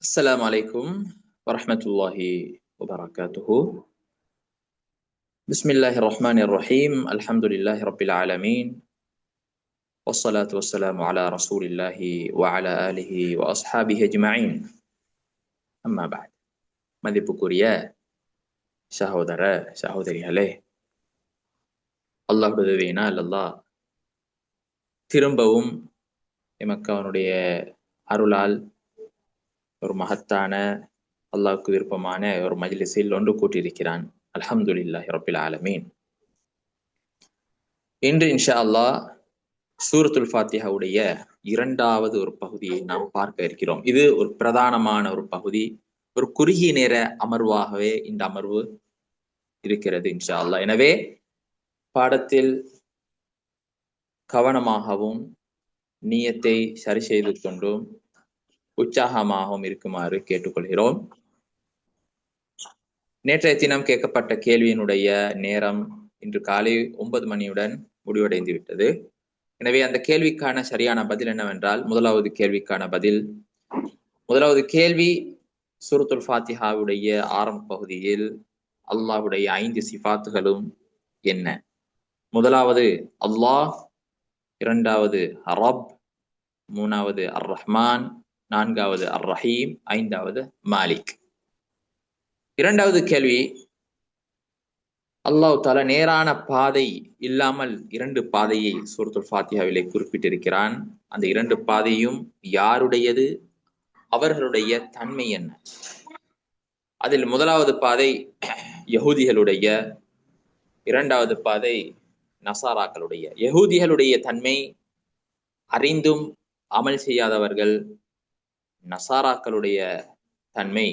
السلام عليكم ورحمة الله وبركاته. بسم الله الرحمن الرحيم. الحمد لله رب العالمين، والصلاة والسلام على رسول الله وعلى آله وأصحابه أجمعين. أما بعد. மதிப்புக்குரிய சகோதர சகோதரிகளே, அல்லாஹ் உதவியினால் அல்லாஹ் திரும்பவும் எமக்கு அவனுடைய அருளால் ஒரு மகத்தான அல்லாஹ்வுக்கு விருப்பமான ஒரு மஜ்லிஸில் ஒன்று கூட்டியிருக்கிறான். அல்ஹம்துலில்லாஹி ரப்பில் ஆலமீன். இன்று இன்ஷா அல்லாஹ் சூரத்துல் ஃபாத்திஹாவுடைய இரண்டாவது ஒரு பகுதியை நாம் பார்க்க இருக்கிறோம். இது ஒரு பிரதானமான ஒரு பகுதி, ஒரு குறுகிய நேர அமர்வாகவே இந்த அமர்வு இருக்கிறது இன்ஷா அல்லாஹ். எனவே பாடத்தில் கவனமாகவும் நியத்தை சரி செய்து கொண்டும் உற்சாகமாகவும் இருக்குமாறு கேட்டுக்கொள்கிறோம். நேற்றைய தினம் கேட்கப்பட்ட கேள்வியினுடைய நேரம் இன்று காலை 9 மணியுடன் முடிவடைந்து விட்டது. எனவே அந்த கேள்விக்கான சரியான பதில் என்னவென்றால், முதலாவது கேள்வி சூரத்துல் ஃபாத்திஹாவுடைய ஆரம்ப பகுதியில் அல்லாஹ்வுடைய 5 சிஃபாத்துகளும் என்ன? முதலாவது அல்லாஹ், இரண்டாவது ரப், மூணாவது அர் ரஹ்மான், நான்காவது அர் ரஹீம், ஐந்தாவது மாலிக். இரண்டாவது கேள்வி, அல்லாஹ் தஆலா நேரான பாதை இல்லாமல் 2 பாதையை சூரத்துல் ஃபாத்திஹாவிலே குறிப்பிட்டிருக்கிறான். அந்த 2 பாதையும் யாருடையது? அவர்களுடைய தன்மை என்ன? அதில் முதலாவது பாதை யஹூதிகளுடைய, இரண்டாவது பாதை நசாராக்களுடைய. யஹூதிகளுடைய தன்மை அறிந்தும் அமல் செய்யாதவர்கள். நசாராக்களுடைய தன்மை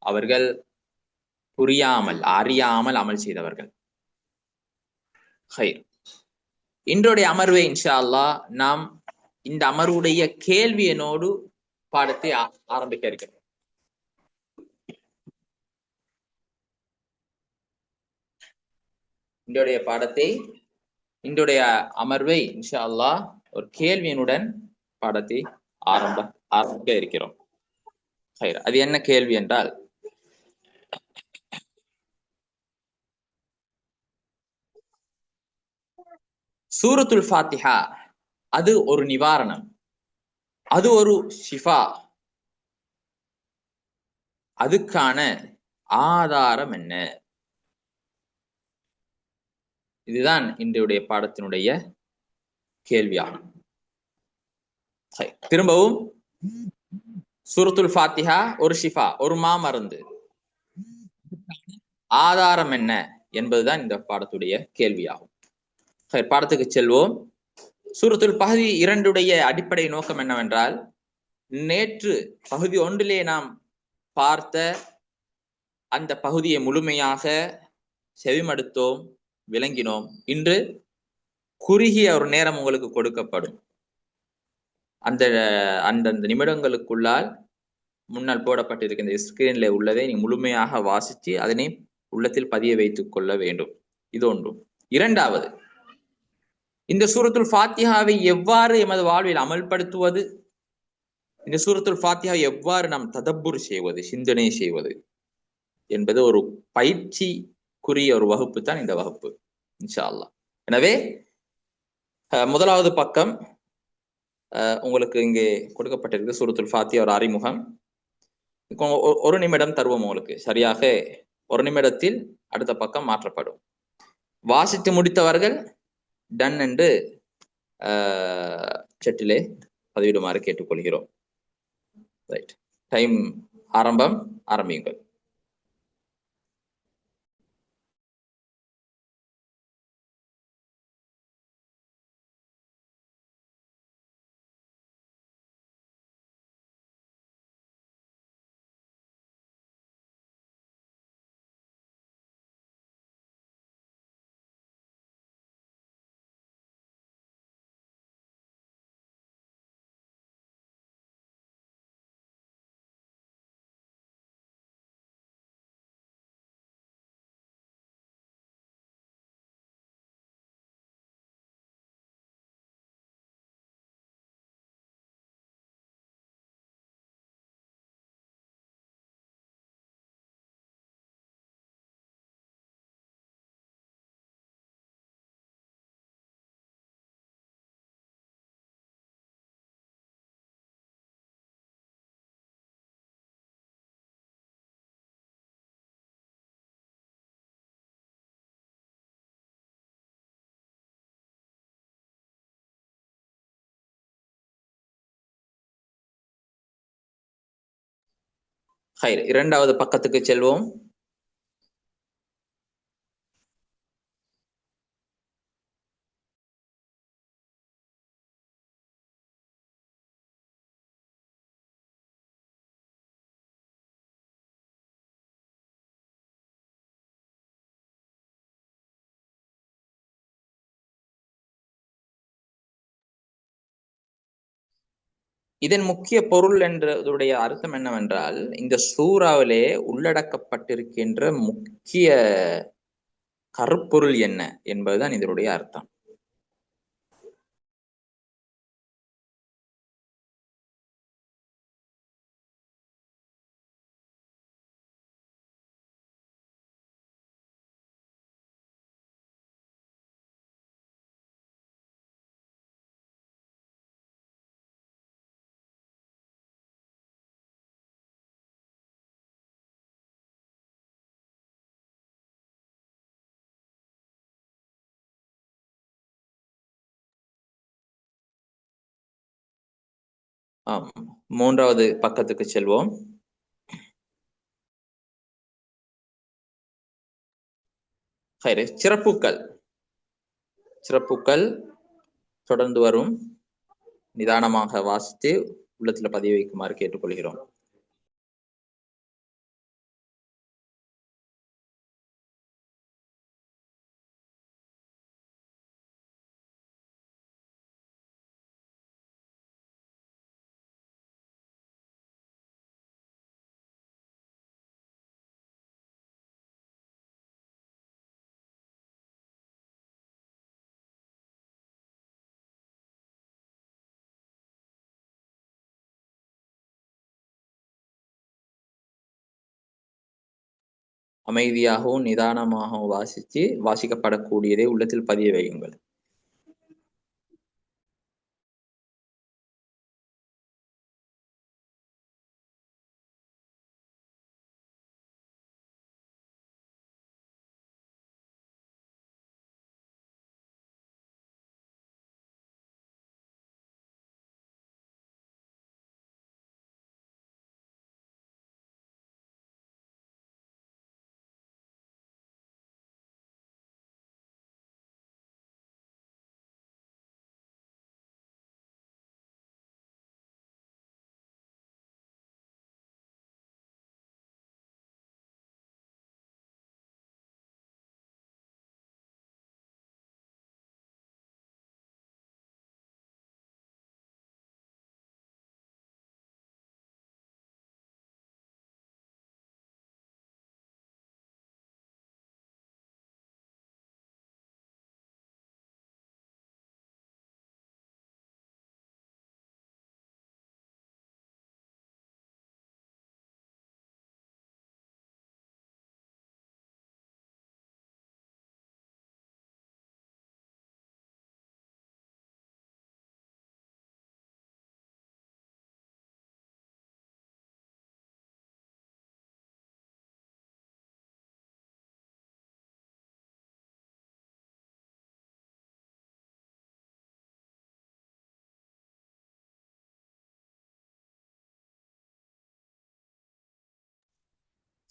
அவர்கள் அறியாமல் அமல் செய்தவர்கள். ஹைர். இன்றைய அமர்வை இன்ஷா அல்லாஹ் நாம் இந்த அமர்வுடைய கேள்வியினோடு பாடத்தை ஆரம்பிக்க இருக்கிறோம். இன்றைய அமர்வை இன்ஷா அல்லாஹ் ஒரு கேள்வியினுடன் பாடத்தை ஆரம்பிக்க இருக்கிறோம். ஹைர். அது என்ன கேள்வி என்றால், சூரத்துல் ஃபாத்திஹா அது ஒரு நிவாரணம், அது ஒரு ஷிஃபா. அதுக்கான ஆதாரம் என்ன? இதுதான் இன்றைய பாடத்தினுடைய கேள்வியாகும். திரும்பவும், சூரத்துல் ஃபாத்திஹா ஒரு ஷிஃபா, ஒரு மாமருந்து. ஆதாரம் என்ன என்பதுதான் இந்த பாடத்துடைய கேள்வியாகும். பாடத்துக்கு செல்வோம். சூரத்துல் பகுதி 2 அடிப்படை நோக்கம் என்னவென்றால், நேற்று பகுதி 1 நாம் பார்த்த அந்த பகுதியை முழுமையாக செவிமடுத்தோம், விளங்கினோம். இன்று குறுகிய ஒரு நேரம் உங்களுக்கு கொடுக்கப்படும். அந்த நிமிடங்களுக்குள்ளால் முன்னால் போடப்பட்டிருக்கின்ற ஸ்கிரீன்ல உள்ளதை நீ முழுமையாக வாசித்து அதனை உள்ளத்தில் பதிய வைத்துக் கொள்ள வேண்டும். இது ஒன்றும். இரண்டாவது, இந்த சூரத்துல் ஃபாத்திஹாவை எவ்வாறு எமது வாழ்வில் அமல்படுத்துவது, இந்த சூரத்துல் ஃபாத்திஹா எவ்வாறு நாம் ததப்புர் செய்வது, சிந்தனை செய்வது என்பது ஒரு பயிற்சிக்குரிய ஒரு வகுப்பு தான் இந்த வகுப்பு இன்ஷா அல்லாஹ். எனவே முதலாவது பக்கம் உங்களுக்கு இங்கே கொடுக்கப்பட்டிருக்கு. சூரத்துல் ஃபாத்திஹா ஒரு அறிமுகம். ஒரு நிமிடம் தருவோம் உங்களுக்கு. சரியாக 1 நிமிடத்தில் அடுத்த பக்கம் மாற்றப்படும். வாசித்து முடித்தவர்கள் டன் என்று செட்டிலே பதிவிடுமாறு கேட்டுக்கொள்கிறோம். ரைட். டைம் ஆரம்பியுங்கள். இரண்டாவது பக்கத்துக்கு செல்வோம். இதன் முக்கிய பொருள் என்றதுடைய அர்த்தம் என்னவென்றால், இந்த சூறாவிலே உள்ளடக்கப்பட்டிருக்கின்ற முக்கிய கருப்பொருள் என்ன என்பதுதான் இதனுடைய அர்த்தம். ஆம், மூன்றாவது பக்கத்துக்கு செல்வோம். சிறப்புக்கள் தொடர்ந்து வரும். நிதானமாக வாசித்து உள்ளத்துல பதிய வைக்குமாறு கேட்டுக்கொள்கிறோம். அமைதியாகவும் நிதானமாகவும் வாசிக்கப்படக்கூடியதை உள்ளத்தில் பதிய வையுங்கள்.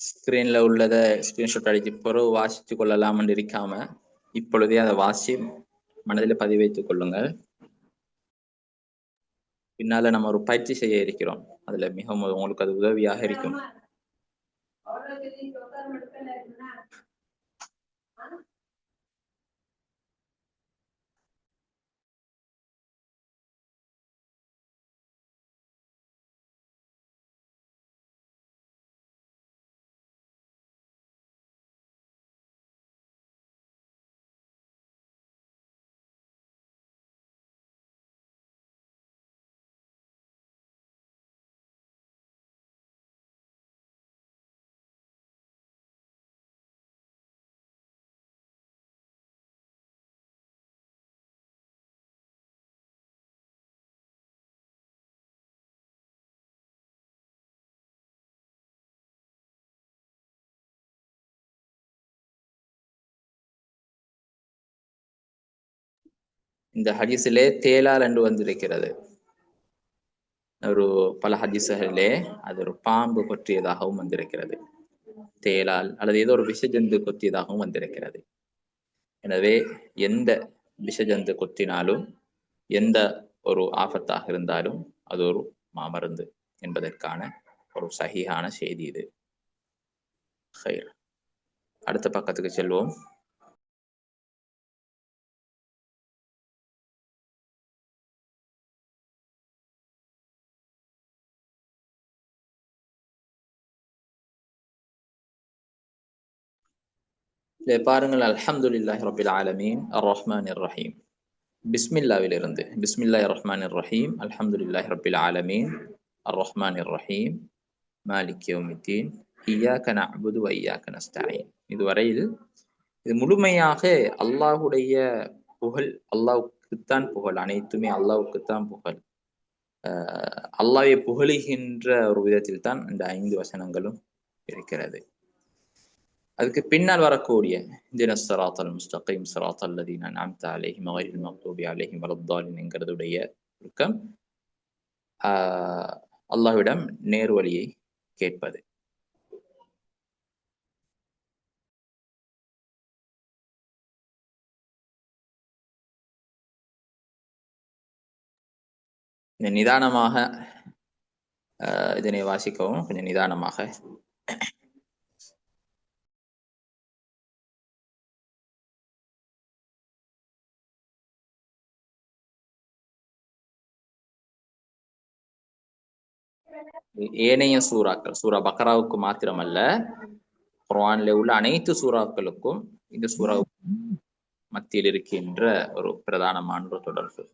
ஸ்கிரீன்ல உள்ளதை ஸ்கிரீன்ஷாட் அடிச்சு பிறகு வாசித்து கொள்ளலாம் என்று இருக்காம இப்பொழுதே அதை வாசி மனதில் பதிவு வைத்துக் கொள்ளுங்கள். பின்னால நம்ம ஒரு பயிற்சி செய்ய இருக்கிறோம். அதுல மிகவும் உங்களுக்கு அது உதவியாக இருக்கும். இந்த ஹதீஸிலே தேலால் என்று வந்திருக்கிறது. ஒரு பல ஹதீசுகளிலே அது ஒரு பாம்பு கொற்றியதாகவும் வந்திருக்கிறது, தேலால் அல்லது ஏதோ ஒரு விஷஜந்து கொத்தியதாகவும் வந்திருக்கிறது. எனவே எந்த விஷஜந்து கொத்தினாலும் எந்த ஒரு ஆபத்தாக இருந்தாலும் அது ஒரு மாமருந்து என்பதற்கான ஒரு சகிஹான செய்தி இது. அடுத்த பக்கத்துக்கு செல்வோம். பாருங்கள், அல்ஹம்துலில்லாஹி ரப்பில் ஆலமீன் அர் ரஹ்மானிர் ரஹீம். பிஸ்மில்லாவிலிருந்து பிஸ்மில்லாஹிர் ரஹ்மானிர் ரஹீம் அல்ஹம்துலில்லாஹி ரப்பில் ஆலமீன் அர் ரஹ்மானிர் ரஹீம் மாலிக் யௌமித்தீன் இய்யாக நஅ்புது வ இய்யாக நஸ்தஈன். இதுவரையில் இது முழுமையாக அல்லாஹுடைய புகழ், அல்லாஹ்வுக்குத்தான் புகழ், அனைத்துமே அல்லாஹ்வுக்குத்தான் புகழ். அல்லாஹ்வை புகழுகின்ற ஒரு விதத்தில் தான் இந்த 5 வசனங்களும் இருக்கிறது. அதுக்கு பின்னால் வரக்கூடிய இஹ்தினஸ் ஸிராத்தல் முஸ்தகீம் ஸிராத்தல் லதீன அன்அம்த அலைஹிம் கைரில் மக்தூபி அலைஹிம் வலத்தாலின் என்கிறதுடைய சுருக்கம் அல்லாஹ்விடம் நேர்வழியை கேட்பது. நிதானமாக இதனை வாசிக்கவும், கொஞ்சம் நிதானமாக. ஏனைய சூறாக்கள், சூரா பக்ராவுக்கு மாத்திரமல்ல, குர்ஆனிலே உள்ள அனைத்து சூறாக்களுக்கும் இந்த சூறாவுக்கும் மத்தியில் இருக்கின்ற ஒரு பிரதானமான ஒரு தொடர்பு.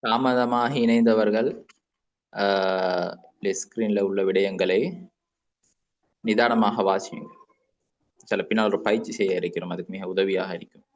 தாமதமாக இணைந்தவர்கள் ஸ்கிரீன்ல உள்ள விடயங்களை நிதானமாக வாசியுங்க. சில பின்னால் ஒரு பயிற்சி செய்ய இருக்கிறோம், அதுக்கு மிக உதவியாக இருக்கும்.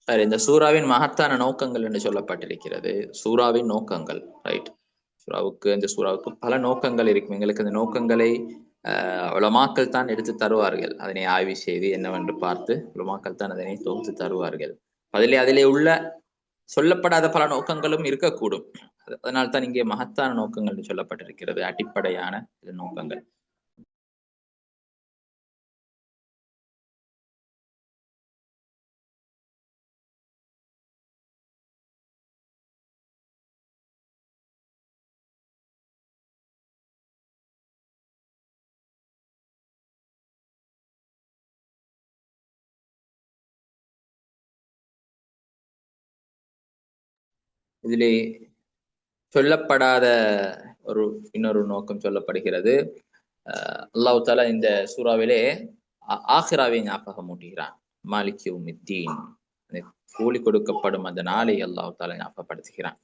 இந்த சூறாவின் மகத்தான நோக்கங்கள் என்று சொல்லப்பட்டிருக்கிறது. சூறாவின் நோக்கங்கள், ரைட். இந்த சூறாவுக்கு பல நோக்கங்கள் இருக்கும். எங்களுக்கு அந்த நோக்கங்களை உலமாக்கள் தான் எடுத்து தருவார்கள். அதனை ஆய்வு செய்து என்னவென்று பார்த்து உலமாக்கள் தான் அதனை தொகுத்து தருவார்கள். அதிலே உள்ள சொல்லப்படாத பல நோக்கங்களும் இருக்கக்கூடும். அதனால்தான் இங்கே மகத்தான நோக்கங்கள் என்று சொல்லப்பட்டிருக்கிறது, அடிப்படையான நோக்கங்கள். இதிலே சொல்லப்படாத இன்னொரு நோக்கம் சொல்லப்படுகிறது. அல்லாஹ் தஆலா இந்த சூறாவிலே ஆஹிராவை ஞாபகம் ஊட்டுகிறான். மாலிக் யௌமித்தீன், கூலி கொடுக்கப்படும் அந்த நாளை அல்லாஹ் தஆலா ஞாபகப்படுத்துகிறான்.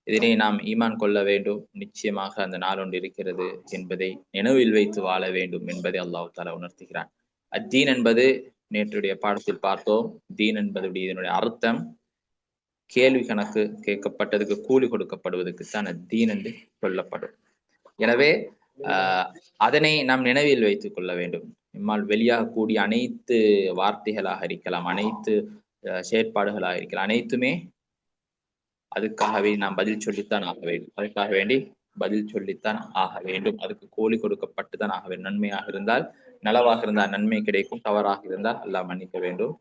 இதனை நாம் ஈமான் கொள்ள வேண்டும். நிச்சயமாக அந்த நாள் ஒன்று இருக்கிறது என்பதை நினைவில் வைத்து வாழ வேண்டும் என்பதை அல்லாஹ் தஆலா உணர்த்துகிறான். அத்தீன் என்பது நேற்றுடைய பாடத்தில் பார்த்தோம். தீன் என்பதுடைய இதனுடைய அர்த்தம் கேள்வி கணக்கு கேட்கப்பட்டதுக்கு கூலி கொடுக்கப்படுவதற்கு தான் தீன் என்று சொல்லப்படும். எனவே அதனை நாம் நினைவில் வைத்துக் கொள்ள வேண்டும். நம்மால் வெளியாகக்கூடிய அனைத்து வார்த்தைகளாக இருக்கலாம், அனைத்து செயற்பாடுகளாக இருக்கலாம், அனைத்துமே அதுக்காகவே நாம் பதில் சொல்லித்தான் ஆக வேண்டும். அதுக்காக வேண்டி பதில் சொல்லித்தான் ஆக வேண்டும். அதுக்கு கூலி கொடுக்கப்பட்டுதான் ஆக வேண்டும். நன்மையாக இருந்தால், நலவாக இருந்தால் நன்மை கிடைக்கும், தவறாக இருந்தால் அல்லாஹ் மன்னிக்க வேண்டும்.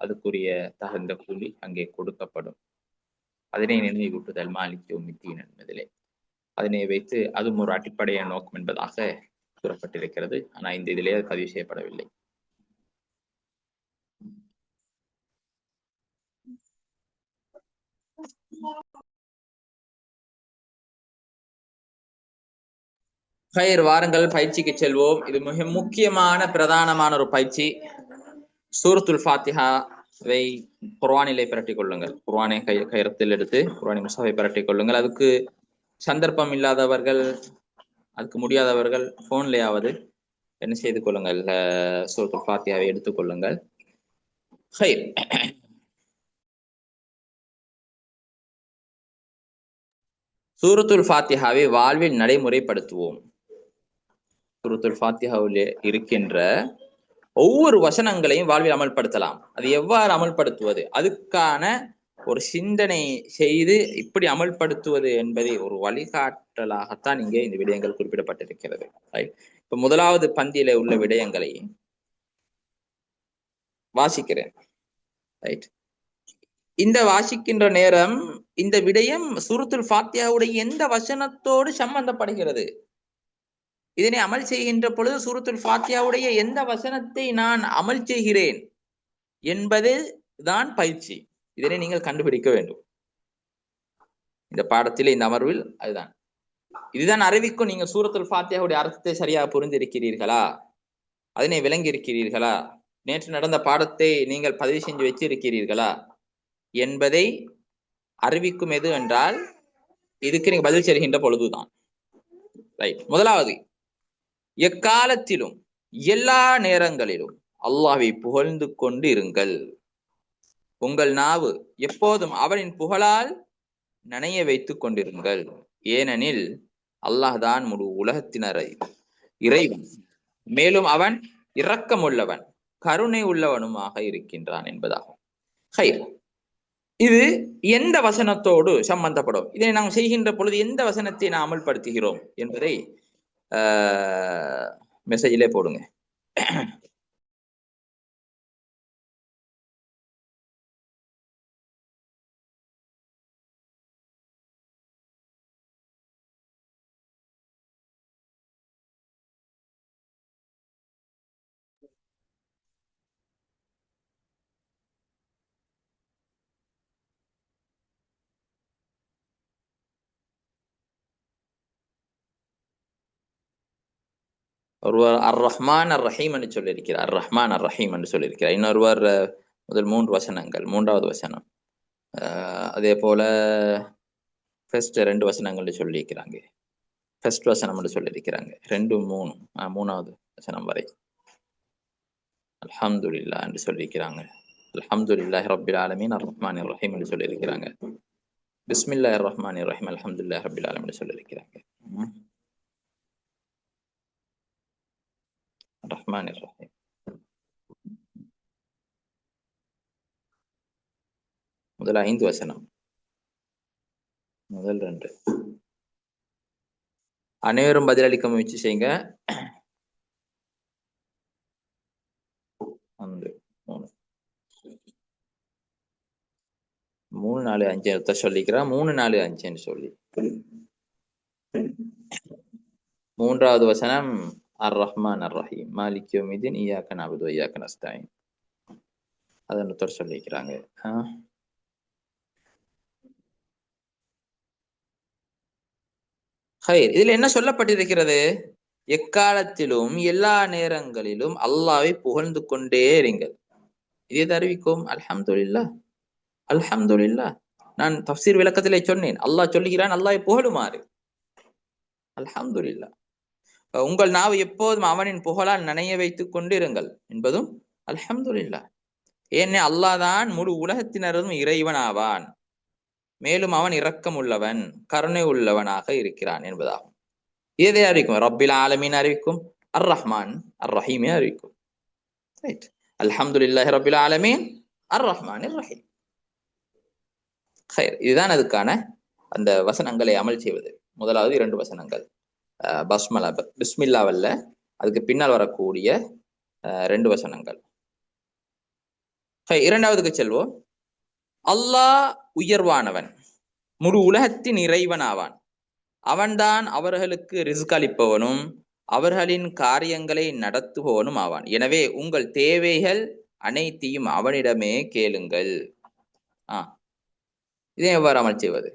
அதுக்குரிய தகுந்த கூலி அங்கே கொடுக்கப்படும். அதனை நினைவூட்டுதல் மாலிக் யௌமித்தீன் என்பதிலே அதனை வைத்து அதுவும் ஒரு அடிப்படையான நோக்கம் என்பதாக கூறப்பட்டிருக்கிறது. ஆனால் இந்த இதிலே அது பதிவு செய்யப்படவில்லை. வாருங்கள் பயிற்சிக்கு செல்வோம். இது மிக முக்கியமான பிரதானமான ஒரு பயிற்சி. சூரத்துல் ஃபாத்திஹாவை குர்ஆனிலே பிரட்டிக் கொள்ளுங்கள். குர்ஆனை கயிறத்தில் எடுத்து குர்ஆனை முஸ்ஹஃபை பிரட்டிக் கொள்ளுங்கள். அதுக்கு சந்தர்ப்பம் இல்லாதவர்கள், அதுக்கு முடியாதவர்கள் போன்லயாவது என்ன செய்து கொள்ளுங்கள், சூரத்துல் ஃபாத்திஹாவை எடுத்துக் கொள்ளுங்கள். சூரத்துல் ஃபாத்திஹாவை வாழ்வில் நடைமுறைப்படுத்துவோம். சூரத்துல் ஃபாத்திஹாவில் இருக்கின்ற ஒவ்வொரு வசனங்களையும் வாழ்வில் அமல்படுத்தலாம். அது எவ்வாறு அமல்படுத்துவது, அதுக்கான ஒரு சிந்தனை செய்து இப்படி அமல்படுத்துவது என்பதை ஒரு வழிகாட்டலாகத்தான் இங்கே இந்த விடயங்கள் குறிப்பிடப்பட்டிருக்கிறது. இப்ப முதலாவது பந்தியில உள்ள விடயங்களை வாசிக்கிறேன். ரைட். இந்த வாசிக்கின்ற நேரம் இந்த விடயம் சூரத்துல் ஃபாத்திஹாவுடைய எந்த வசனத்தோடு சம்பந்தப்படுகிறது, இதனை அமல் செய்கின்ற பொழுது சூரத்துல் ஃபாத்திஹாவுடைய எந்த வசனத்தை நான் அமல் செய்கிறேன் என்பது தான் பயிற்சி. இதனை நீங்கள் கண்டுபிடிக்க வேண்டும். இந்த பாடத்தில், இந்த அமர்வில் அதுதான், இதுதான் அறிவிக்கும் நீங்க சூரத்துல் ஃபாத்திஹாவுடைய அர்த்தத்தை சரியாக புரிந்திருக்கிறீர்களா, அதனை விளங்கி இருக்கிறீர்களா, நேற்று நடந்த பாடத்தை நீங்கள் பதிவு செஞ்சு வச்சிருக்கிறீர்களா என்பதை அறிவிக்கும். எது என்றால் இதுக்கு நீங்க பதில் செய்கின்ற பொழுதுதான். ரைட். முதலாவது, எக்காலத்திலும் எல்லா நேரங்களிலும் அல்லாஹ்வை புகழ்ந்து கொண்டு இருங்கள். உங்கள் நாவு எப்போதும் அவனின் புகழால் நனைய வைத்துக் கொண்டிருங்கள். ஏனெனில் அல்லாஹ் தான் முழு உலகத்தினர் இறைவன், மேலும் அவன் இரக்கமுள்ளவன் கருணை உள்ளவனுமாக இருக்கின்றான் என்பதாகும். இது எந்த வசனத்தோடு சம்பந்தப்படும், இதை நாம் செய்கின்ற பொழுது எந்த வசனத்தை நாம் அமல்படுத்துகிறோம் என்பதை மெசேஜிலே போடுங்க. ஒருவர் அர் ரஹ்மான் அர் ரஹீம் என்று சொல்லியிருக்கிறார். அர் ரஹ்மான் அர் ரஹீம் என்று சொல்லியிருக்கிறார். இன்னொருவர் முதல் 3 வசனங்கள், 3வது வசனம், அதே போல ஃபர்ஸ்ட் 2 வசனங்கள் சொல்லியிருக்கிறாங்க. ஃபர்ஸ்ட் வசனம் என்று சொல்லியிருக்கிறாங்க. 2, 3, 3வது வசனம் வரை அல்ஹம்துலில்லாஹ் என்று சொல்லியிருக்கிறாங்க. அல்ஹம்துலில்லாஹி ரப்பில் ஆலமீன் அர் ரஹ்மானிர் ரஹீம் என்று சொல்லியிருக்கிறாங்க. பிஸ்மில்லாஹிர் ரஹ்மானிர் ரஹீம் அல்ஹம்துலில்லாஹி ரப்பில் ஆலமீன் என்று சொல்லியிருக்கிறாங்க. ரஹ்மானிர் ரஹீம். முதல் 5 வசனம், முதல் 2. அனைவரும் பதிலளிக்க முயற்சி செய்யுங்க. 3, 4, 5 சொல்லிக்கிறா. 3, 4, 5 சொல்லி 3வது வசனம் அர் ரஹ்மான் அர் ரஹீம் மாலிக் யௌமிதீன் இய்யாக நஅபுது வ இய்யாக நஸ்தஈன் அதன் சொல்லிக்கிறாங்க. இதுல என்ன சொல்லப்பட்டிருக்கிறது? எக்காலத்திலும் எல்லா நேரங்களிலும் அல்லாஹ்வை புகழ்ந்து கொண்டே இருங்கள். இதை அறிவிக்கும். அல்ஹம்துலில்லாஹ், அல்ஹம்துலில்லாஹ். நான் தஃப்சீர் விளக்கத்திலே சொன்னேன், அல்லாஹ் சொல்லுகிறான் அல்லாஹ்வை புகழுமாறு. அல்ஹம்துலில்லாஹ். உங்கள் நாவு எப்போதும் அவனின் புகழால் நனைய வைத்துக் கொண்டிருங்கள் என்பதும் அல்ஹம்துலில்லாஹ். ஏனே அல்லாஹ் தான் முழு உலகத்தினரும் இறைவன் ஆவான், மேலும் அவன் இரக்கம் உள்ளவன் கருணை உள்ளவனாக இருக்கிறான் என்பதாகும். இதை அறிவிக்கும். ரப்பில் ஆலமீன் அறிவிக்கும், அர் ரஹ்மான் அர் ரஹீமே அறிவிக்கும். ரைட். அல்ஹம்துலில்லாஹி ரப்பில் ஆலமீன் அர் ரஹ்மானிர் ரஹீம். இதுதான் அதுக்கான அந்த வசனங்களை அமல் செய்வது. முதலாவது 2 வசனங்கள் பிஸ்மில்லாவல்ல, அதுக்கு பின்னால் வரக்கூடிய 2 வசனங்கள். இரண்டாவதுக்கு செல்வோம். அல்லாஹ் உயர்வானவன், முழு உலகத்தின் இறைவன் ஆவான். அவன்தான் அவர்களுக்கு ரிஸ்க் அளிப்பவனும் அவர்களின் காரியங்களை நடத்துபவனும் ஆவான். எனவே உங்கள் தேவைகள் அனைத்தையும் அவனிடமே கேளுங்கள். இதை எவ்வாறு அமல் செய்வது?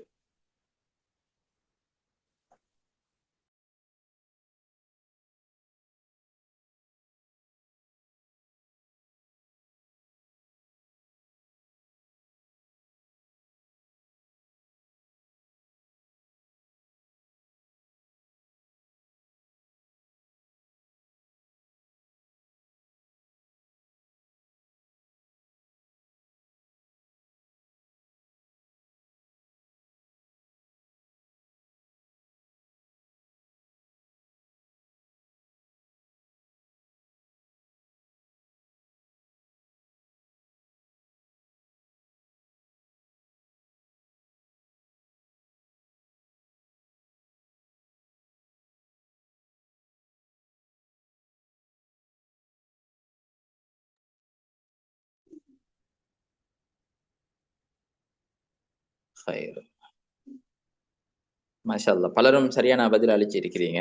மாஷா அல்லாஹ், பலரும் சரியான பதில் அளிச்சிருக்கிறீங்க.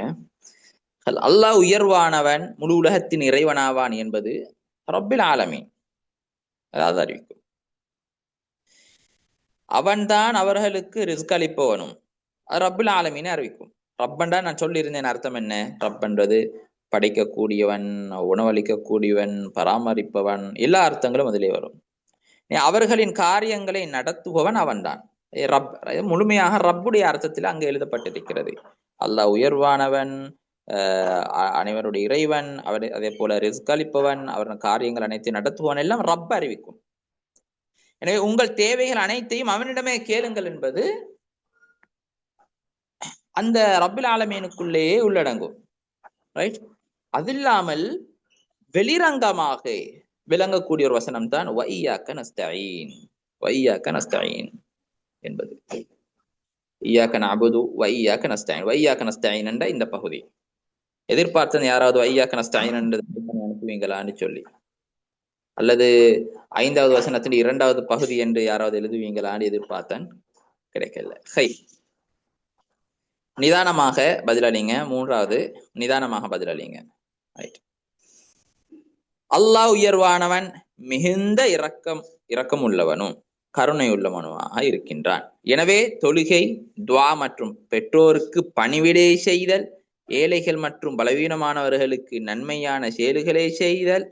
அல்லாஹ் உயர்வானவன், முழு உலகத்தின் இறைவனாவான் என்பது ரப்பில் ஆலமீன் அதாவது அறிவிக்கும். அவன்தான் அவர்களுக்கு ரிஸ்க் அளிப்பவனும் ரப்பில் ஆலமீனை அறிவிக்கும். ரப்பண்டா நான் சொல்லியிருந்தேன் அர்த்தம் என்ன? ரப்பன்றது படைக்கக்கூடியவன், உணவளிக்கக்கூடியவன், பராமரிப்பவன், எல்லா அர்த்தங்களும் அதிலே வரும். அவர்களின் காரியங்களை நடத்துபவன் அவன்தான். ரப் முழுமையாக ரப்புடைய அர்த்தத்தில் அங்கு எழுதப்பட்டிருக்கிறது. அல்லாஹ் உயர்வானவன், அனைவருடைய இறைவன், அவர் அதே போல ரிஸ்க் அளிப்பவன், அவரின் காரியங்கள் அனைத்தையும் நடத்துபவன், எல்லாம் ரப் அறிவிக்கும். எனவே உங்கள் தேவைகள் அனைத்தையும் அவனிடமே கேளுங்கள் என்பது அந்த ரப்பில் ஆலமீனுக்குள்ளேயே உள்ளடங்கும். ரைட்? அது இல்லாமல் வெளிரங்கமாக விளங்கக்கூடிய ஒரு வசனம் தான் வையாக்க நஸ்தஈன். வையாக்க நஸ்தஈன் என்பது ஈயாக்க நஅபுது வையாக்க நஸ்தஈன். வையாக்க நஸ்தஈன் என்ற இந்த பகுதி எதிர்பார்த்தது யாராவது வையாக்க நஸ்தஈன் அனுப்புவீங்களான்னு சொல்லி, அல்லது 5வது வசனத்தின் 2வது பகுதி என்று யாராவது எழுதுவீங்களான்னு எதிர்பார்த்தேன், கிடைக்கல. ஹை, நிதானமாக பதிலளிங்க. 3வது நிதானமாக பதிலளிங்க. ரைட். அல்லாஹ் உயர்வானவன், மிகுந்த இரக்கம் உள்ளவனும் கருணை உள்ளவனுமாக இருக்கின்றான். எனவே தொழுகை, துவா மற்றும் பெற்றோருக்கு பணிவிடை செய்தல், ஏழைகள் மற்றும் பலவீனமானவர்களுக்கு நன்மையான செயல்களை செய்தல்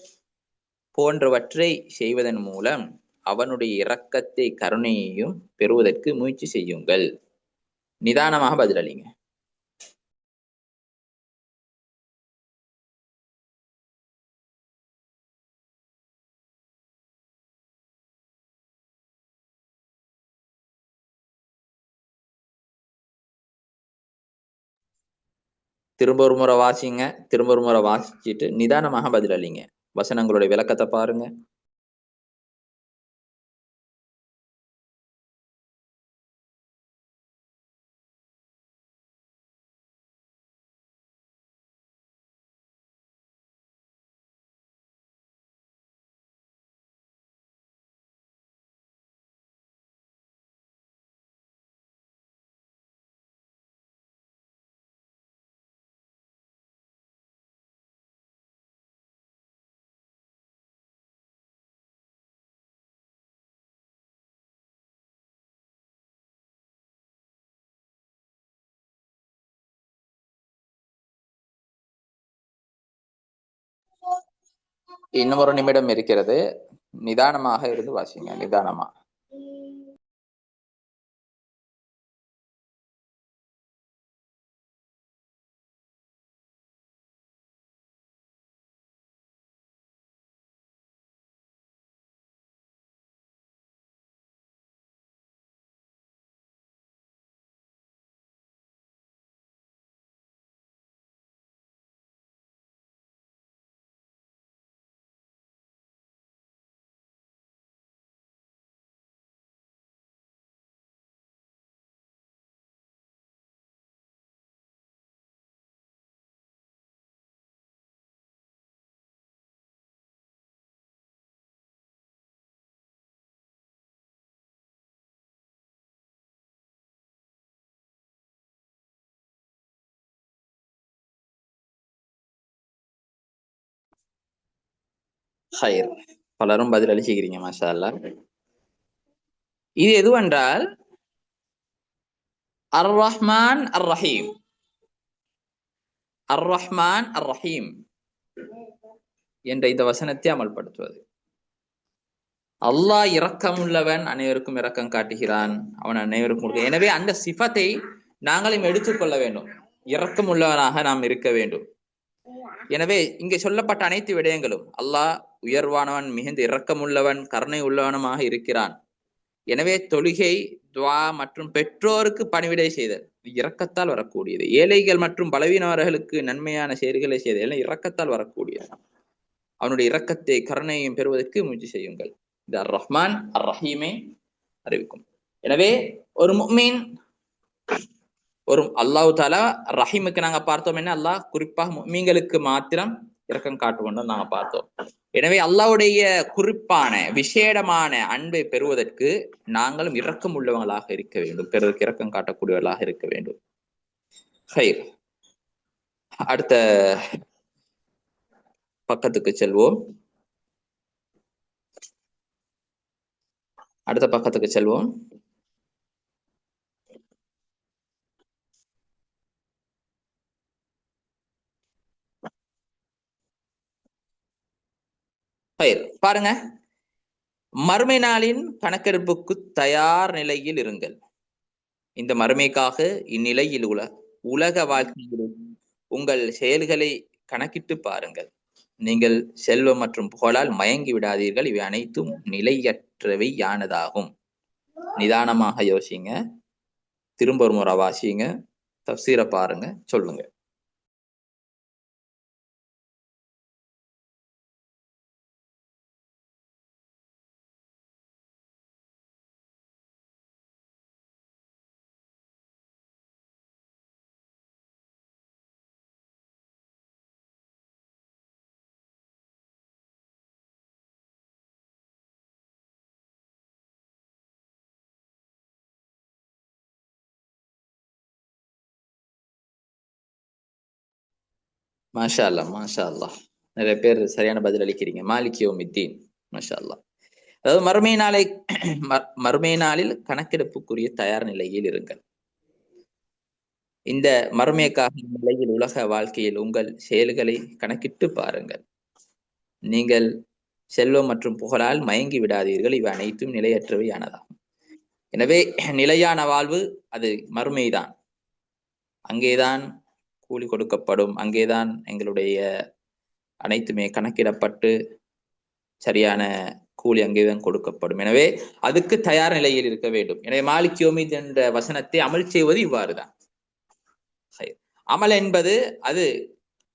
போன்றவற்றை செய்வதன் மூலம் அவனுடைய இரக்கத்தை, கருணையையும் பெறுவதற்கு முயற்சி செய்யுங்கள். நிதானமாக பதிலளிங்க. திரும்ப ஒரு முறை வாசிங்க. திரும்ப ஒரு முறை வாசிச்சுட்டு நிதானமாக பதிலளிங்க. வசனங்களுடைய விளக்கத்தை பாருங்க. இன்னும் ஒரு நிமிடம் இருக்கிறது. நிதானமாக இருந்து வாசிங்க. நிதானமா. ஹைர். பலரும் பதில் அளிச்சுக்கிறீங்க, மாஷா அல்லாஹ். இது எதுவென்றால் அர் ரஹ்மான் அர் ரஹீம். அர் ரஹ்மான் அர் ரஹீம் என்ற இந்த வசனத்தை அமல்படுத்துவது. அல்லாஹ் இரக்கம் உள்ளவன், அனைவருக்கும் இரக்கம் காட்டுகிறான், அவன் அனைவருக்கும். எனவே அந்த சிஃபத்தை நாங்களும் எடுத்துக்கொள்ள வேண்டும். இரக்கம் உள்ளவனாக நாம் இருக்க வேண்டும். எனவே இங்கே சொல்லப்பட்ட அனைத்து விடயங்களும் அல்லாஹ் உயர்வானவன், மிகுந்த இரக்கம் உள்ளவன், கருணை உள்ளவனமாக இருக்கிறான். எனவே தொழுகை, துவா மற்றும் பெற்றோருக்கு பணிவிடை செய்தல் இரக்கத்தால் வரக்கூடியது. ஏழைகள் மற்றும் பலவீனவர்களுக்கு நன்மையான செயல்களை செய்தல் எல்லாம் இரக்கத்தால் வரக்கூடியது. அவனுடைய இரக்கத்தை, கருணையும் பெறுவதற்கு முயற்சி செய்யுங்கள். இது அர் ரஹ்மான் அர் ரஹீமை அறிவிக்கும். எனவே ஒரு முஃமின், ஒரு அல்லாஹ் தாலா ரஹீமுக்கு நாங்க பார்த்தோம் என்ன, அல்லாஹ் குறிப்பாக முஃமின்களுக்கு மாத்திரம் இரக்கம் காட்டுவோம் நாங்க பார்த்தோம். எனவே அல்லாஹ்வுடைய குறிப்பான விசேடமான அன்பை பெறுவதற்கு நாங்களும் இரக்கம் உள்ளவங்களாக இருக்க வேண்டும், பிறருக்கு இரக்கம் காட்டக்கூடியவர்களாக இருக்க வேண்டும். அடுத்த பக்கத்துக்கு செல்வோம். அடுத்த பக்கத்துக்கு செல்வோம். பாருங்க, மறுமை நாளின் கணக்கெடுப்புக்கு தயார் நிலையில் இருங்கள். இந்த மறுமைக்காக இந்நிலையில் உலக வாழ்க்கையில் உங்கள் செயல்களை கணக்கிட்டு பாருங்கள். நீங்கள் செல்வம் மற்றும் புகழால் மயங்கி விடாதீர்கள். இவை அனைத்தும் நிலையற்றவை யானதாகும். நிதானமாக யோசிங்க, திரும்ப ஒரு முறை வாசிங்க, தஃசீரை பாருங்க, சொல்லுங்க. மாஷா அல்லா, மாஷா அல்லா. நிறைய பேர் சரியான பதில் அளிக்கிறீங்க. மாலிக் யௌமித்தீன், மாஷா அல்லா. அதாவது மறுமை நாளில் கணக்கெடுப்புக்குரிய தயார் நிலையில் இருங்கள். இந்த மறுமைக்காக நிலையில் உலக வாழ்க்கையில் உங்கள் செயல்களை கணக்கிட்டு பாருங்கள். நீங்கள் செல்வம் மற்றும் புகழால் மயங்கி விடாதீர்கள். இவை அனைத்தும் நிலையற்றவையானதாகும். எனவே நிலையான வாழ்வு அது மறுமைதான். அங்கேதான் கூலி கொடுக்கப்படும். அங்கேதான் எங்களுடைய அனைத்துமே கணக்கிடப்பட்டு சரியான கூலி அங்கேதான் கொடுக்கப்படும். எனவே அதுக்கு தயார் நிலையில் இருக்க வேண்டும். எனவே மாலிக் யௌமித் என்ற வசனத்தை அமல் செய்வது இவ்வாறுதான். அமல் என்பது அது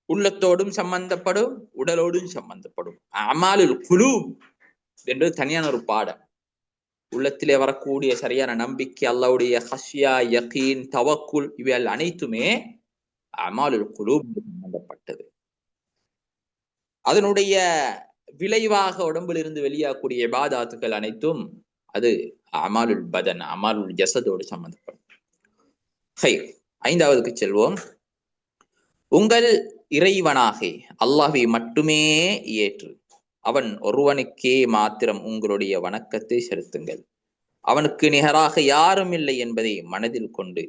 உள்ளத்தோடும் சம்பந்தப்படும், உடலோடும் சம்பந்தப்படும். அமாலுல் குலூப் என்று தனியான ஒரு பாடம். உள்ளத்திலே வரக்கூடிய சரியான நம்பிக்கை, அல்லாஹ்வுடைய ஹஷ்யா, யகீன், தவக்குல், இவைகள் அனைத்துமே அமாலுல் குலூப் சம்பந்தப்பட்டது. அதனுடைய விளைவாக உடம்பில் இருந்து வெளியாகக்கூடிய இபாதாத்துக்கள் அனைத்தும் அது அமாலுல் பதன், அமாலுல் ஜஸதோடு சம்பந்தப்படும். ஐந்தாவதுக்கு செல்வோம். உங்கள் இறைவனாக அல்லாஹ்வை மட்டுமே ஏற்று அவன் ஒருவனுக்கே மாத்திரம் உங்களுடைய வணக்கத்தை செலுத்துங்கள். அவனுக்கு நிகராக யாரும் இல்லை என்பதை மனதில் கொண்டு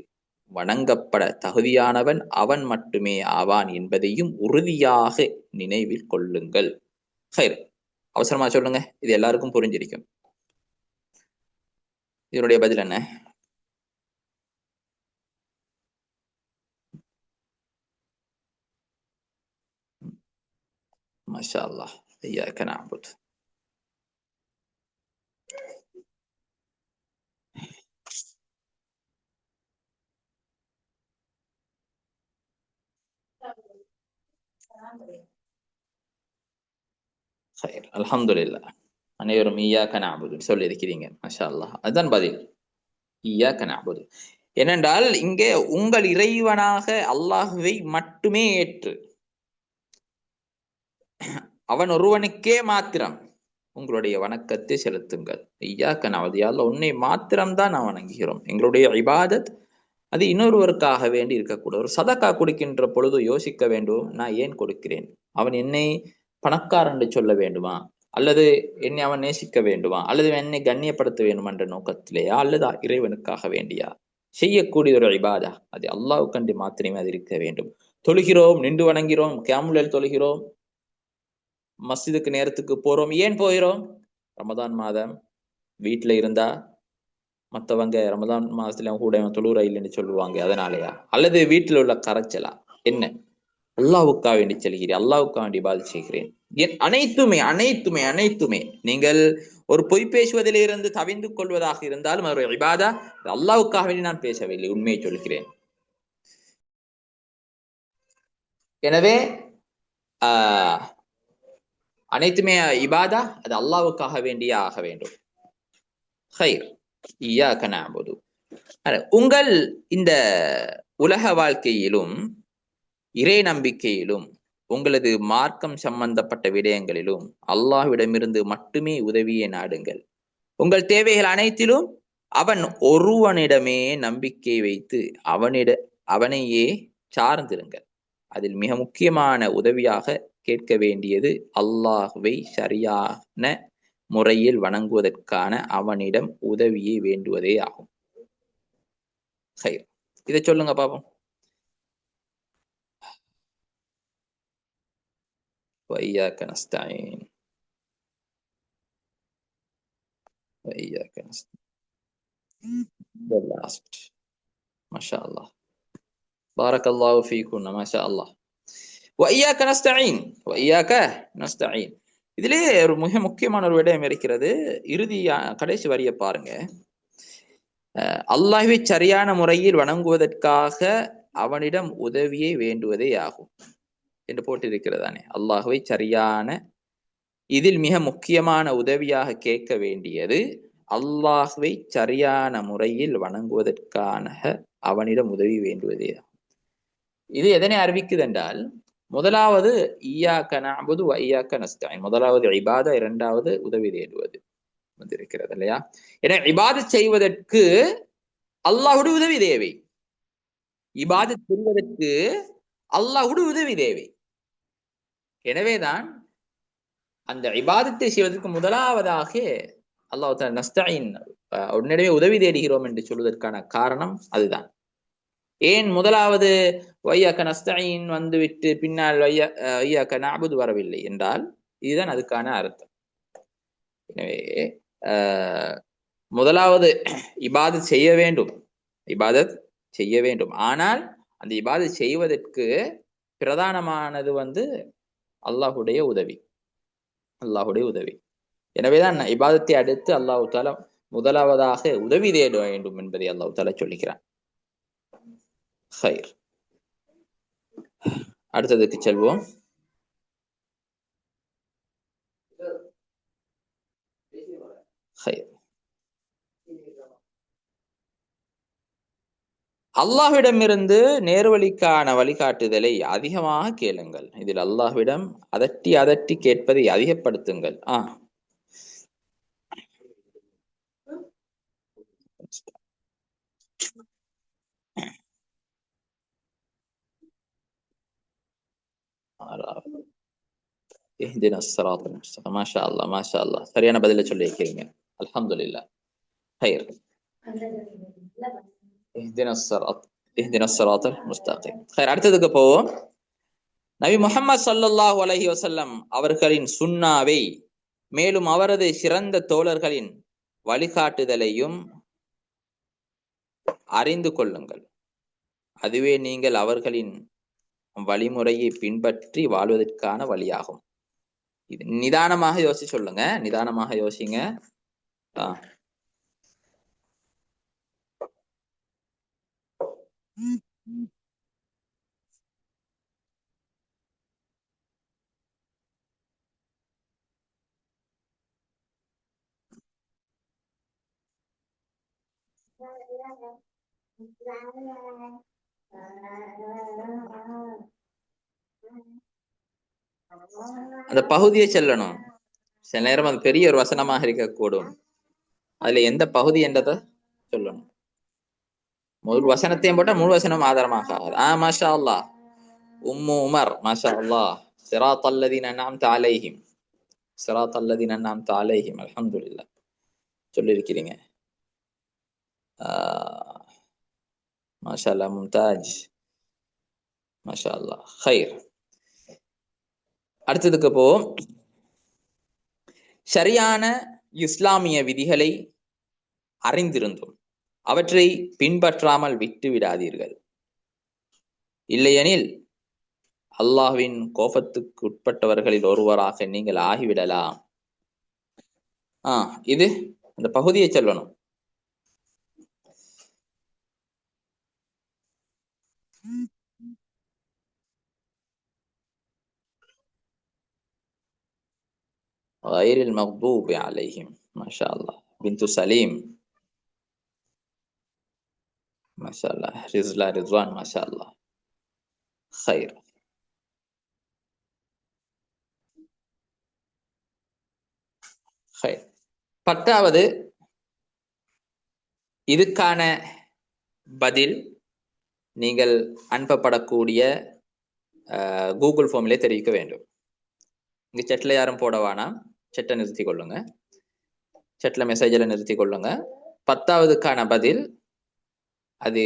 வணங்கப்பட தகுதியானவன் அவன் மட்டுமே ஆவான் என்பதையும் உறுதியாக நினைவில் கொள்ளுங்கள். அவசரமா சொல்லுங்க, இது எல்லாருக்கும் புரிஞ்சிருக்கும். இதனுடைய பதில் என்ன? மாஷா அல்லாஹ். இய்யாக நஅபுது. அல்ஹம்துலில்லாஹ். அனைவரும் இய்யாக நஅபுது சொல்லி இருக்கிறீங்க. மாஷா அல்லாஹ். அதுதான் பதில். இய்யாக நஅபுது. ஏனென்றால் இங்கே உங்கள் இறைவனாக அல்லாஹுவை மட்டுமே ஏற்று அவன் ஒருவனுக்கே மாத்திரம் உங்களுடைய வணக்கத்தை செலுத்துங்கள். இய்யாக நஅபுது, யா அல்லாஹ் உன்னை மாத்திரம்தான் நான் வணங்குகிறோம். எங்களுடைய இபாதத் அது இன்னொருவருக்காக வேண்டி இருக்கக்கூடாது. ஒரு சதக்கா கொடுக்கின்ற பொழுது யோசிக்க வேண்டும், நான் ஏன் கொடுக்கிறேன்? அவன் என்னை பணக்காரன் என்று சொல்ல வேண்டுமா? அல்லது என்னை அவன் நேசிக்க வேண்டுமா, அல்லது என்னை கண்ணியப்படுத்த வேண்டும் என்ற நோக்கத்திலேயா, அல்லது இறைவனுக்காக வேண்டியா செய்யக்கூடிய ஒரு இபாதா, அது அல்லாஹ்வுக்கண்டி மாத்திரமே அது இருக்க வேண்டும். தொழுகிறோம், நின்று வணங்கிறோம், கியாமுல் தொழுகிறோம், மஸ்ஜிதுக்கு நேரத்துக்கு போறோம். ஏன் போகிறோம்? ரமதான் மாதம் வீட்டுல இருந்தா மற்றவங்க ரமதான் மாசத்துல கூட தொழுற இல்லைன்னு சொல்லுவாங்க, அதனாலயா? அல்லது வீட்டில் உள்ள கரைச்சலா? என்ன? அல்லாஹ்வுக்காக வேண்டி செல்கிறேன், அல்லாஹ்வுக்காக வேண்டி இபாதத் செய்கிறேன். அனைத்துமே அனைத்துமே அனைத்துமே நீங்கள் ஒரு பொய் பேசுவதிலிருந்து தவிந்து கொள்வதாக இருந்தாலும் ஒரு இபாதா. அல்லாஹ்வுக்காக வேண்டி நான் பேசவில்லை, உண்மையை சொல்கிறேன். எனவே அனைத்துமே இபாதா, அது அல்லாஹ்வுக்காக வேண்டியே ஆக வேண்டும். ஹைர், இய்யாக நஅபுது. உங்கள் இந்த உலக வாழ்க்கையிலும் இறை நம்பிக்கையிலும் உங்களது மார்க்கம் சம்பந்தப்பட்ட விடயங்களிலும் அல்லாஹ்விடமிருந்து மட்டுமே உதவியை நாடுங்கள். உங்கள் தேவைகள் அனைத்திலும் அவன் ஒருவனிடமே நம்பிக்கை வைத்து அவனையே சார்ந்திருங்கள். அதில் மிக முக்கியமான உதவியாக கேட்க வேண்டியது அல்லாஹ்வை சரியான முறையில் வணங்குவதற்கான அவனிடம் உதவியை வேண்டுவதே ஆகும். இதை சொல்லுங்க பாப்போம். وإياك نستعين وإياك نستعين. the last. ما شاء الله، بارك الله فيكم، ما شاء الله. وإياك نستعين وإياك نستعين. இதிலே ஒரு மிக முக்கியமான ஒரு விடயம் இருக்கிறது. கடைசி வரிய பாருங்க. அல்லாஹ்வை சரியான முறையில் வணங்குவதற்காக அவனிடம் உதவியை வேண்டுவதே ஆகும் என்று போட்டிருக்கிறதானே. அல்லாஹ்வை சரியான, இதில் மிக முக்கியமான உதவியாக கேட்க வேண்டியது அல்லாஹ்வை சரியான முறையில் வணங்குவதற்கான அவனிடம் உதவி வேண்டுவதே. இது எதனை அறிவிக்குது என்றால், முதலாவது இய்யாக நஅபுது வ இய்யாக நஸ்தஈன், முதலாவது இபாதா, இரண்டாவது உதவி தேடுவது வந்திருக்கிறது இல்லையா? எனவே இபாதத் செய்வதற்கு அல்லாஹ்வுடைய உதவி தேவை, இபாதத் செய்வதற்கு அல்லாஹ்வுடைய உதவி தேவை. எனவேதான் அந்த இபாதத்தை செய்வதற்கு முதலாவதாக அல்லாஹ் தஆலா நஸ்தஈன், உடனடியே உதவி தேடுகிறோம் என்று சொல்வதற்கான காரணம் அதுதான். ஏன் முதலாவது வையக்க நஸ்தஈன் வந்துவிட்டு பின்னால் வையக்க நஅபுது வரவில்லை என்றால் இதுதான் அதுக்கான அர்த்தம். எனவே முதலாவது இபாதத் செய்ய வேண்டும், இபாதத் செய்ய வேண்டும். ஆனால் அந்த இபாதத் செய்வதற்கு பிரதானமானது அல்லாஹ்வுடைய உதவி, அல்லாஹ்வுடைய உதவி. எனவேதான் இபாதத்தை அடுத்து அல்லாஹ் தஆலா முதலாவதாக உதவி தேட வேண்டும் என்பதை அல்லாஹ் தஆலா சொல்லுகிறான். ஹைர், அடுத்ததுக்கு செல்வோம். அல்லாஹ்விடமிருந்து நேர்வழிக்கான வழிகாட்டுதலை அதிகமாக கேளுங்கள். இதில் அல்லாஹ்விடம் அதட்டி அதட்டி கேட்பதை அதிகப்படுத்துங்கள். اهدنا الصراط المستقيم. ما شاء الله ما شاء الله، சரியான பதில சொல்லி இருக்கிறீங்க. அல்ஹம்துலில்லாஹ். خير. اهدنا الصراط اهدنا الصراط المستقيم. خير, அடுத்ததுக்கு போவோம். நபி முஹம்மது ஸல்லல்லாஹு அலைஹி வஸல்லம் அவர்களின் சுன்னாவை மேலும் அவரது சிறந்த தோழர்களின் வழிகாட்டுதலையும் அறிந்து கொள்ளுங்கள். அதுவே நீங்கள் அவர்களின் வழிமுறையை பின்பற்றி வாழ்வதற்கான வழியாகும். இது நிதானமாக யோசி சொல்லுங்க, நிதானமாக யோசிங்க. அந்த பகுதியை செல்லணும். சில நேரம் அது பெரிய ஒரு வசனமாக இருக்கக்கூடும். அதுல எந்த பகுதி என்றதை சொல்லணும். முழு வசனத்தையும் போட்டா முழு வசனம் ஆதாரமாக ஆகாது. மாஷா அல்லாஹ், உம்மு உமர், மாஷா அல்லாஹ். சிராத்தல்லதீன அன்அம்த அலைஹிம். சிராத் அல்லதீன அன்அம்த அலைஹிம். அல்ஹம்துலில்லாஹ் சொல்லியிருக்கிறீங்க. மாஷா அல்லாஹ், மும்தாஜ், மாஷா அல்லாஹ், ஹைர். அடுத்ததுக்கு போவோம். சரியான இஸ்லாமிய விதிகளை அறிந்திருந்தும் அவற்றை பின்பற்றாமல் விட்டு விடாதீர்கள், இல்லையெனில் அல்லாஹ்வின் கோபத்துக்கு உட்பட்டவர்களில் ஒருவராக நீங்கள் ஆகிவிடலாம். இது அந்த பகுதியை சொல்லணும். غير المغضوب عليهم. ما شاء الله. بنت سليم ما شاء الله. رزلا رضوان ما شاء الله. خير. خير. பத்தாவது, இதுக்கான பதில் நீங்கள் அனுப்பப்படக்கூடிய கூகுள் ஃபார்மிலே தெரிவிக்க வேண்டும். இங்க செட்ல யாரும் போட வேணாம், செட்டை நிறுத்தி கொள்ளுங்க, செட்ல மெசேஜில் நிறுத்தி கொள்ளுங்க. 10வதுக்கான பதில் அது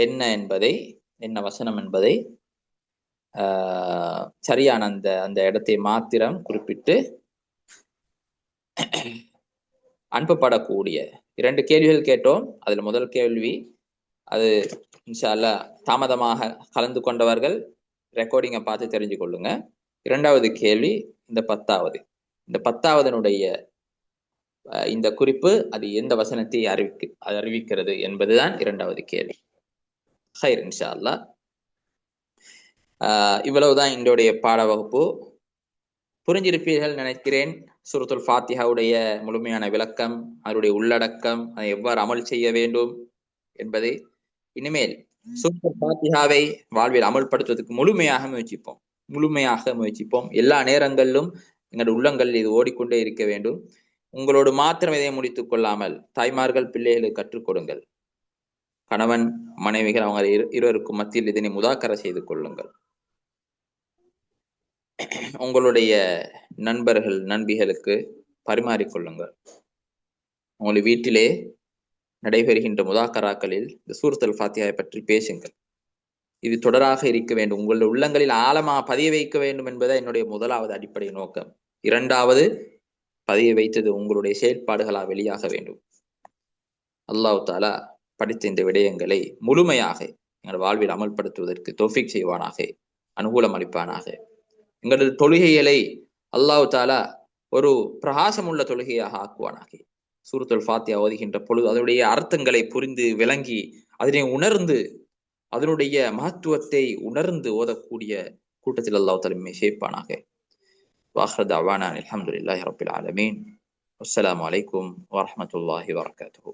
என்ன என்பதை, என்ன வசனம் என்பதை சரியான அந்த அந்த இடத்தை மாத்திரம் குறிப்பிட்டு அனுப்பப்படக்கூடிய 2 கேள்விகள் கேட்டோம். அதுல முதல் கேள்வி, அது இன்ஷா அல்லாஹ் தாமதமாக கலந்து கொண்டவர்கள் ரெக்கார்டிங்கை பார்த்து தெரிஞ்சு கொள்ளுங்க. 2வது கேள்வி இந்த 10வதனுடைய இந்த குறிப்பு அது எந்த வசனத்தை அறிவிக்கிறது என்பதுதான் 2வது கேள்வி. ஹைர், இன்ஷா அல்லாஹ். இவ்வளவுதான் என்னுடைய பாட வகுப்பு. புரிஞ்சிருப்பீர்கள் நினைக்கிறேன். சூரத்துல் ஃபாத்திஹாவுடைய முழுமையான விளக்கம், அதனுடைய உள்ளடக்கம், அதை எவ்வாறு அமல் செய்ய வேண்டும் என்பதை இனிமேல் சூரத்துல் ஃபாத்திஹாவை வாழ்வில் அமல்படுத்துவதற்கு முழுமையாக முயற்சிப்போம். எல்லா நேரங்களிலும் எங்களுடைய உள்ளங்களில் இது ஓடிக்கொண்டே இருக்க வேண்டும். உங்களோடு மாத்திரம் இதை முடித்துக் கொள்ளாமல் தாய்மார்கள் பிள்ளைகளுக்கு கற்றுக் கொடுங்கள். கணவன் மனைவிகள் அவங்க இருவருக்கும் மத்தியில் இதனை முதாக்கரை செய்து கொள்ளுங்கள். உங்களுடைய நண்பர்கள் நண்பிகளுக்கு பரிமாறிக்கொள்ளுங்கள். உங்களுடைய வீட்டிலே நடைபெறுகின்ற முதாக்கராக்களில் இந்த சூரத்துல் ஃபாத்திஹாவை பற்றி பேசுங்கள். இது தொடராக இருக்க வேண்டும், உங்களுடைய உள்ளங்களில் ஆழமா பதிய வைக்க வேண்டும் என்பதை என்னுடைய முதலாவது அடிப்படை நோக்கம். 2வது, பதிய வைத்தது உங்களுடைய செயல்பாடுகளாக வெளியாக வேண்டும். அல்லாஹ் தஆலா படித்த இந்த விடயங்களை முழுமையாக எங்கள் வாழ்வில் அமல்படுத்துவதற்கு தௌஃபீக் செய்வானாக, அனுகூலம் அளிப்பானாக. எங்களது தொழுகைகளை அல்லாஹ் தஆலா ஒரு பிரகாசம் உள்ள தொழுகையாக ஆக்குவானாக. சூரத்துல் ஃபாத்திஹா ஓதுகின்ற பொழுது அதனுடைய அர்த்தங்களை புரிந்து விளங்கி அதனை உணர்ந்து அதனுடைய மகத்துவத்தை உணர்ந்து ஓதக்கூடிய கூட்டத்தில் அல்லாஹ் தஆலா சேர்ப்பானாக. வாஹிரு தஅவானா அல்ஹம்துலில்லாஹி ரப்பில் ஆலமீன். அஸ்ஸலாமு அலைக்கும் வரஹ்மத்துல்லாஹி வபரகாத்துஹு.